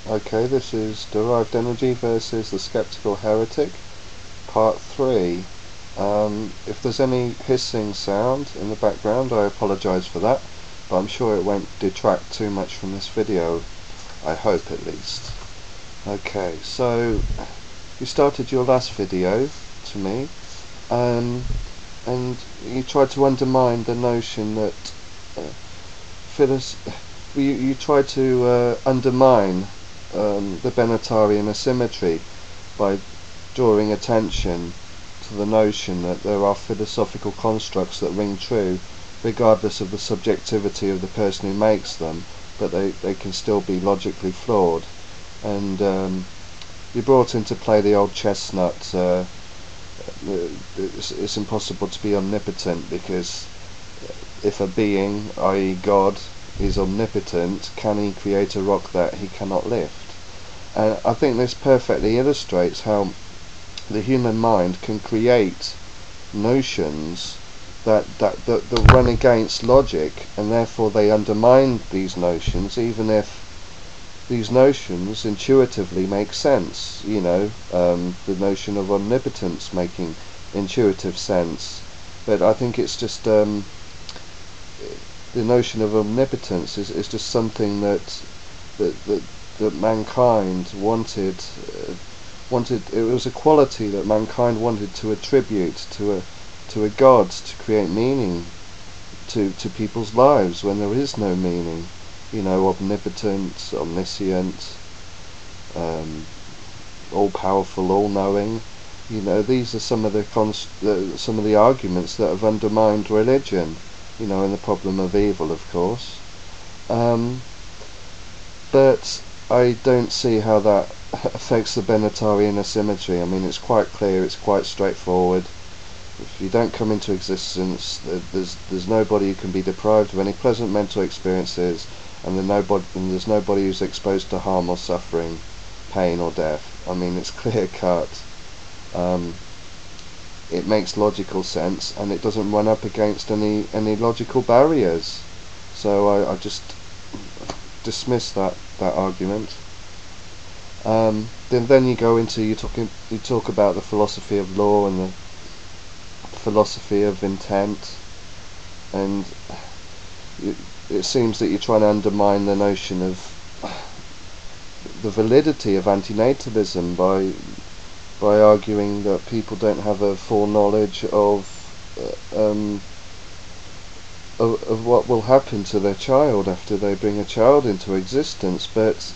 Okay, this is Derived Energy versus the Sceptical Heretic, part 3. If there's any hissing sound in the background, I apologise for that, but I'm sure it won't detract too much from this video, I hope at least. Okay, so you started your last video to me, and you tried to undermine the notion that you tried to undermine the Benatarian asymmetry by drawing attention to the notion that there are philosophical constructs that ring true regardless of the subjectivity of the person who makes them, but they can still be logically flawed. And you brought into play the old chestnut, it's impossible to be omnipotent, because if a being, i.e. God, is omnipotent, can he create a rock that he cannot lift? And I think this perfectly illustrates how the human mind can create notions that run against logic, and therefore they undermine these notions, even if these notions intuitively make sense. You know, the notion of omnipotence making intuitive sense. But I think it's just the notion of omnipotence is just something that mankind wanted. It was a quality that mankind wanted to attribute to a god, to create meaning to people's lives when there is no meaning. You know, omnipotent, omniscient, all-powerful, all-knowing. You know, these are some of the arguments that have undermined religion. You know, and the problem of evil, of course. But I don't see how that affects the Benatarian asymmetry. I mean, it's quite clear, it's quite straightforward. If you don't come into existence, there's nobody who can be deprived of any pleasant mental experiences, and there's nobody who's exposed to harm or suffering, pain or death. I mean, it's clear cut. It makes logical sense, and it doesn't run up against any logical barriers. So I just dismiss that argument. Then you go into you talk about the philosophy of law and the philosophy of intent, and it seems that you're trying to undermine the notion of the validity of antinatalism by arguing that people don't have a foreknowledge of what will happen to their child after they bring a child into existence. But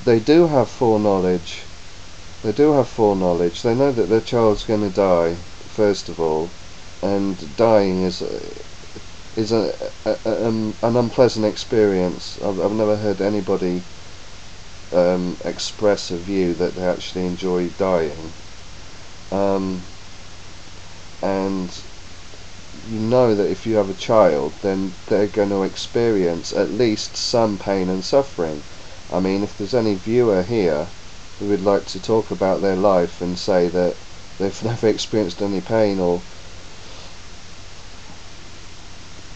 they do have foreknowledge. They do have foreknowledge. They know that their child's going to die, first of all, and dying is an unpleasant experience. I've never heard anybody express a view that they actually enjoy dying, and you know that if you have a child, then they're going to experience at least some pain and suffering. I mean, if there's any viewer here who would like to talk about their life and say that they've never experienced any pain or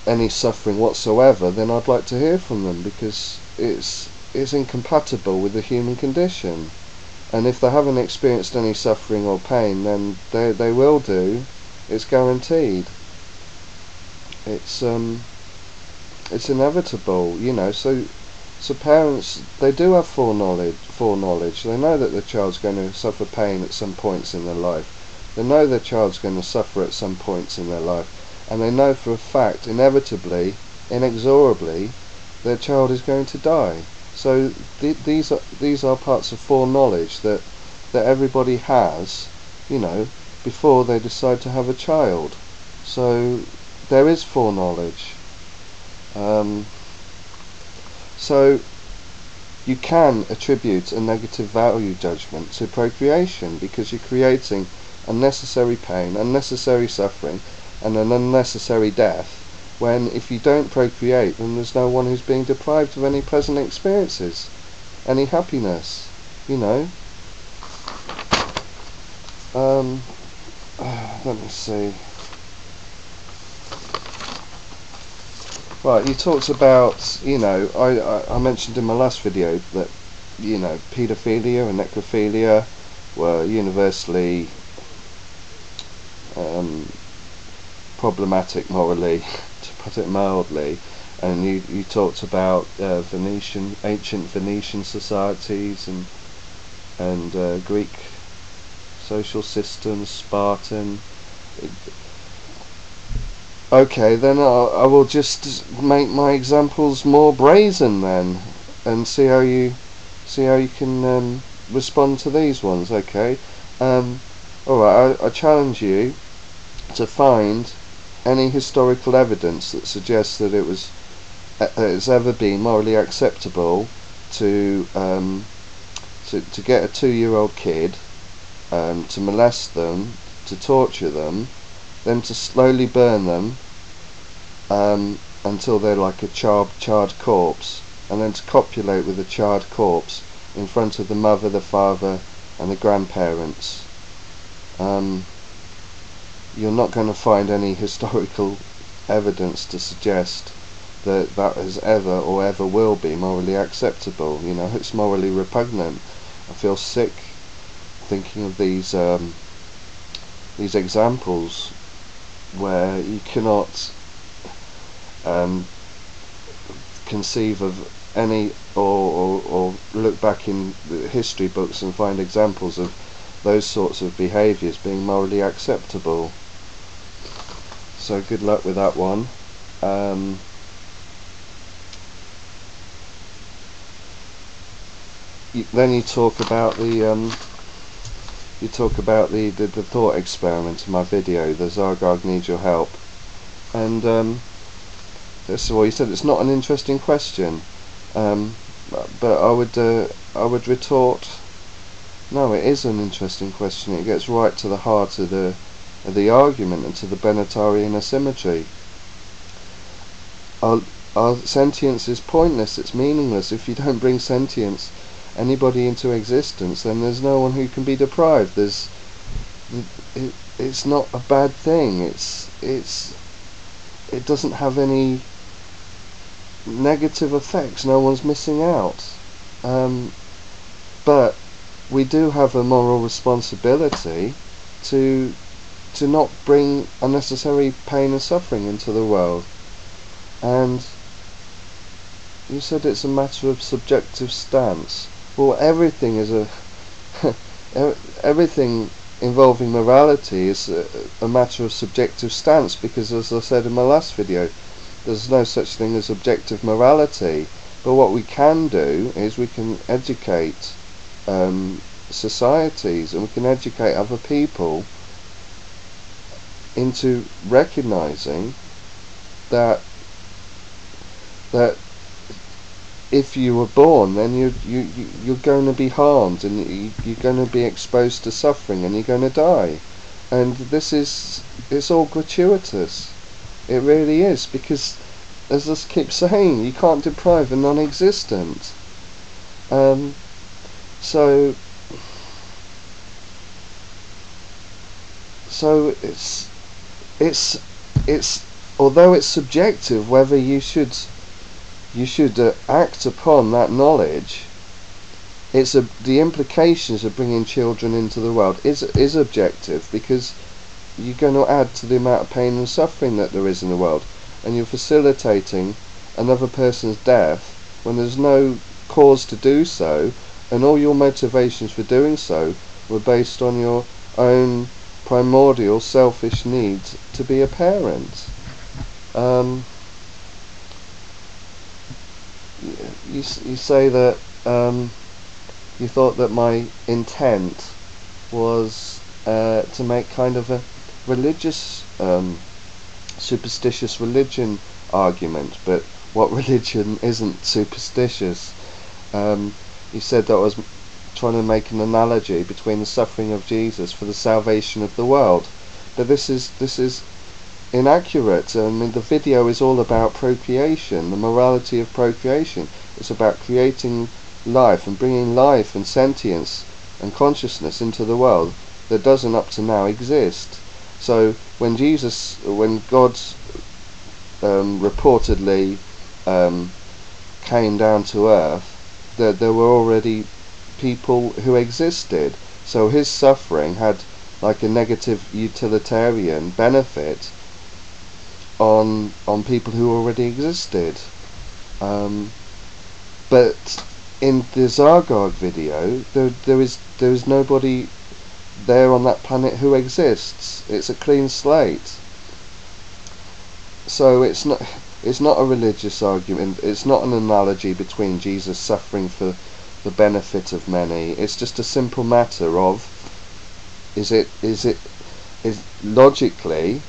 any suffering whatsoever, then I'd like to hear from them, because it's incompatible with the human condition. And if they haven't experienced any suffering or pain, then they will do. It's guaranteed. It's inevitable, you know. So parents, they do have foreknowledge. They know that their child's going to suffer pain at some points in their life. They know their child's going to suffer at some points in their life, and they know for a fact, inevitably, inexorably, their child is going to die. So these are parts of foreknowledge that everybody has, you know, before they decide to have a child. So there is foreknowledge. So you can attribute a negative value judgment to procreation, because you're creating unnecessary pain, unnecessary suffering, and an unnecessary death, when if you don't procreate, then there's no one who's being deprived of any pleasant experiences, any happiness, you know. Let me see. Right, you talked about, you know, I mentioned in my last video that paedophilia and necrophilia were universally problematic morally, to put it mildly. And you talked about ancient Venetian societies and Greek social systems, Spartan. Okay, then I will just make my examples more brazen then, and see how you can respond to these ones. Okay, alright, I challenge you to find any historical evidence that suggests that it's ever been morally acceptable to get a 2-year-old kid, to molest them, to torture them, then to slowly burn them until they're like a charred corpse, and then to copulate with a charred corpse in front of the mother, the father, and the grandparents. You're not going to find any historical evidence to suggest that has ever or ever will be morally acceptable. It's morally repugnant. I feel sick thinking of these examples where you cannot conceive of any or look back in the history books and find examples of those sorts of behaviours being morally acceptable. So good luck with that one. Then you talk about the thought experiment in my video, the Zargag needs your help, and first of all, you said it's not an interesting question, but I would retort, no, it is an interesting question. It gets right to the heart of the argument and to the Benatarian asymmetry. Our sentience is pointless, it's meaningless. If you don't bring anybody into existence, then there's no one who can be deprived. It's not a bad thing. It doesn't have any negative effects. No one's missing out. But we do have a moral responsibility to not bring unnecessary pain and suffering into the world. And you said it's a matter of subjective stance. Well, everything is everything involving morality is a matter of subjective stance, because, as I said in my last video, there's no such thing as objective morality. But what we can do is we can educate societies, and we can educate other people into recognizing that if you were born, then you're going to be harmed, and you're going to be exposed to suffering, and you're going to die. And it's all gratuitous. It really is, because, as I keep saying, you can't deprive the non-existent. So it's although it's subjective whether you should act upon that knowledge, the implications of bringing children into the world is objective, because you're going to add to the amount of pain and suffering that there is in the world, and you're facilitating another person's death when there's no cause to do so, and all your motivations for doing so were based on your own primordial selfish need to be a parent. You say that you thought that my intent was to make kind of a religious, superstitious religion argument, but what religion isn't superstitious? You said that I was trying to make an analogy between the suffering of Jesus for the salvation of the world, but this is inaccurate. I mean, the video is all about procreation, the morality of procreation. It's about creating life and bringing life and sentience and consciousness into the world that doesn't up to now exist. So when God reportedly came down to earth there were already people who existed. So his suffering had like a negative utilitarian benefit on people who already existed. But in the Zargard video, there is nobody there on that planet who exists. It's a clean slate. So it's not a religious argument. It's not an analogy between Jesus suffering for the benefit of many. It's just a simple matter of is logically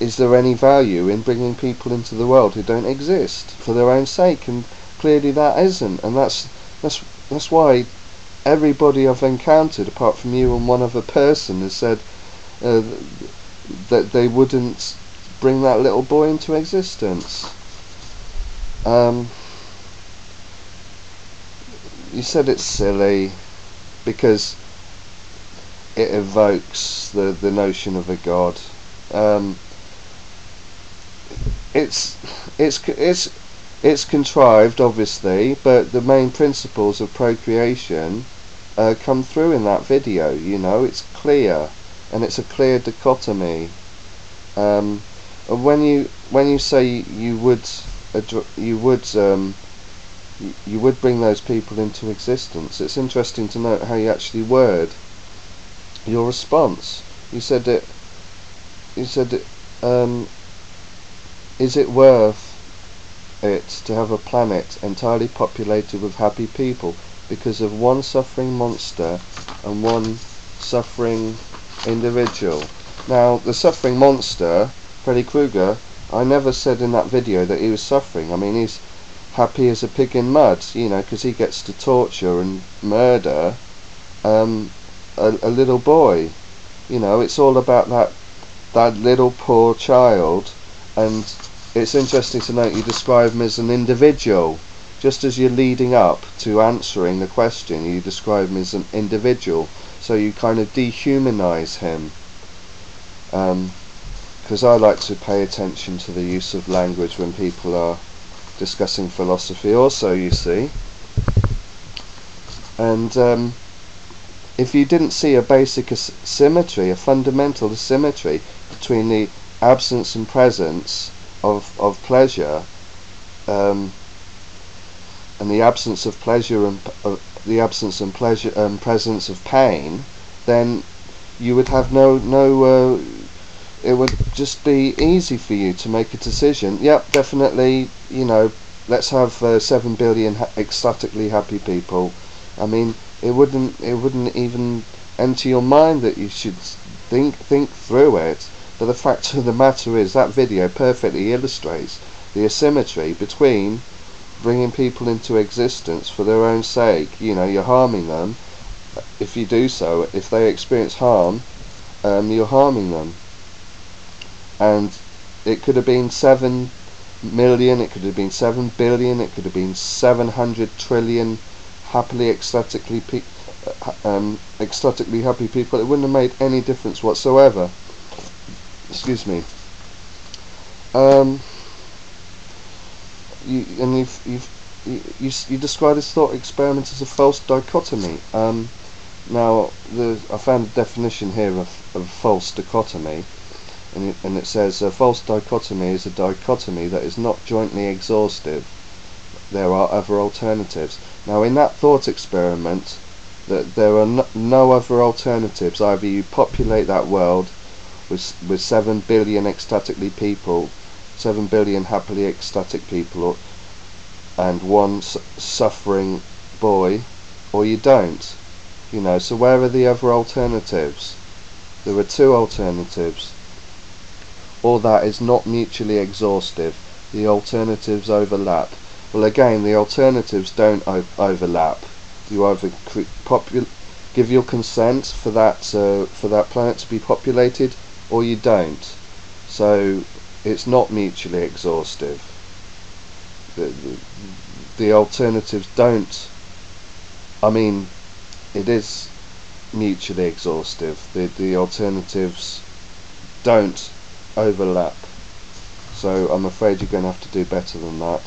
is there any value in bringing people into the world who don't exist for their own sake? And clearly that isn't, and that's why everybody I've encountered, apart from you and one other person, has said that they wouldn't bring that little boy into existence. You said it's silly because it evokes the notion of a god. It's contrived, obviously, but the main principles of procreation come through in that video. You know, it's clear, and it's a clear dichotomy. And when you say you would bring those people into existence, it's interesting to note how you actually word your response. You said is it worth it to have a planet entirely populated with happy people because of one suffering monster and one suffering individual? Now, the suffering monster, Freddy Krueger, I never said in that video that he was suffering. I mean, he's happy as a pig in mud, you know, because he gets to torture and murder a little boy. You know, it's all about that little poor child. And it's interesting to note you describe him as an individual. Just as you're leading up to answering the question, you describe him as an individual. So you kind of dehumanize him. Because I like to pay attention to the use of language when people are discussing philosophy also, you see. And if you didn't see a basic symmetry, a fundamental symmetry between the absence and presence of pleasure, and the absence of pleasure and the absence and pleasure and presence of pain, then you would have no. It would just be easy for you to make a decision. Yep, definitely. You know, let's have 7 billion ecstatically happy people. I mean, it wouldn't even enter your mind that you should think through it. But the fact of the matter is that video perfectly illustrates the asymmetry between bringing people into existence for their own sake. You know, you're harming them. If you do so, if they experience harm, you're harming them. And it could have been 7 million, it could have been 7 billion, it could have been 700 trillion happily ecstatically happy people. It wouldn't have made any difference whatsoever. Excuse me. You describe this thought experiment as a false dichotomy. Now, I found a definition here of false dichotomy, and it says a false dichotomy is a dichotomy that is not jointly exhaustive. There are other alternatives. Now, in that thought experiment, there are no other alternatives. Either you populate that world with 7 billion ecstatically people, 7 billion happily ecstatic people, and one suffering boy, or you don't. You know, so where are the other alternatives? There are 2 alternatives. All that is not mutually exhaustive. The alternatives overlap. Well, again, the alternatives don't overlap. You either give your consent for that planet to be populated, or you don't. So it's not mutually exhaustive. The alternatives don't. I mean, it is mutually exhaustive. The alternatives don't overlap. So I'm afraid you're going to have to do better than that.